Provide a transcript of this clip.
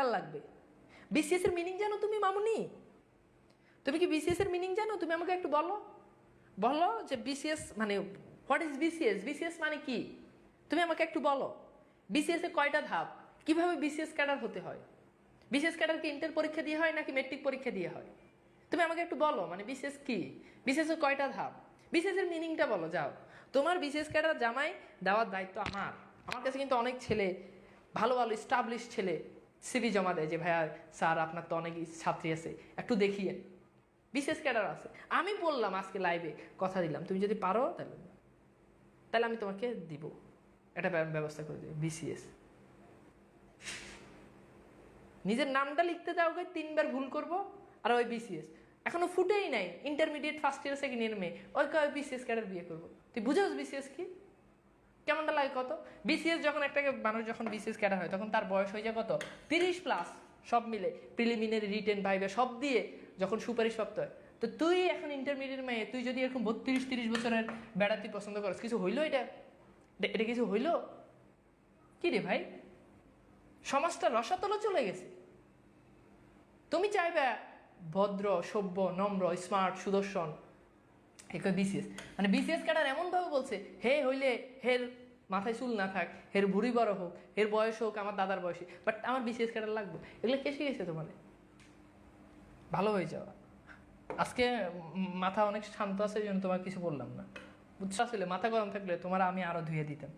লাগবে। বিসিএস এর মিনিং জানো তুমি মামুনি? তুমি কি বিসিএস এর মিনিং জানো? তুমি আমাকে একটু বলো বলো যে বিসিএস মানে হোয়াট ইজ বিসিএস? বিসিএস মানে কি? তুমি আমাকে একটু বলো। বিসিএস এর কয়টা ধাপ? কিভাবে বিসিএস ক্যাডার হতে হয়? বিসিএস ক্যাডার কি ইন্টার পরীক্ষা দিয়ে হয় নাকি মেট্রিক পরীক্ষা দিয়ে হয়? তুমি আমাকে একটু বলো মানে বিসিএস কি, বিসিএস এর কয়টা ধাপ, বিসিএস এর মিনিংটা বলো। যাও, তোমার বিসিএস ক্যাডার জামাই দেওয়ার দায়িত্ব আমার। আমার কাছে কিন্তু অনেক ছেলে, ভালো ভালো স্টাবলিশ ছেলে সিভি জমা দেয় যে ভাইয়া স্যার আপনার তো অনেক ছাত্রী আছে, একটু দেখিয়ে। বিসিএস ক্যাডার আছে। আমি বললাম আজকে লাইভে কথা দিলাম, তুমি যদি পারো তাহলে তাহলে আমি তোমাকে দিব, এটা ব্যবস্থা করে দেবো। বিসিএস নিজের নামটা লিখতে দাও, ওকে 3বার ভুল করবো আর ওই বিসিএস এখনো ফুটেই নাই। Intermediate first year second year মেয়ে ওই কয় বিসিএস ক্যাডার বিয়ে করবো। তুই বুঝোস বিসিএস কি? কেমনটা লাগে কত? বিসিএস যখন একটা মানুষ যখন বিসিএস ক্যাডার হয় তখন তার বয়স হয়ে যায় কত? 30+, সব মিলে প্রিলিমিনারি রিটেন ভাইবে সব দিয়ে যখন সুপারিশপ্রাপ্ত হয়। তো তুই এখন ইন্টারমিডিয়েট মেয়ে, তুই যদি এরকম 32-30 বছরের বেড়া তুই পছন্দ করিস, কিছু হইলো? এটা এটা কিছু হইলো কি রে ভাই? সমাজটা রসাতলে চলে গেছে। তুমি চাইবে ভদ্র, সভ্য, নম্র, স্মার্ট, সুদর্শন, বিসিএস মানে বিসিএস ক্যাডার এমন ভাবে বলছে হে হইলে হের মাথায় চুল না থাক, হের ভুড়ি বড় হোক, হের বয়স হোক আমার দাদার বয়সী, বাট আমার বিসিএস ক্যাডার লাগবে। এগুলো কে শিখেছে তোমার? ভালো হয়ে যাওয়া। আজকে মাথা অনেক শান্ত আছে, এই জন্য তোমার কিছু বললাম না, বুঝছো? আসলে মাথা গরম থাকলে তোমার আমি আরো ধুয়ে দিতাম।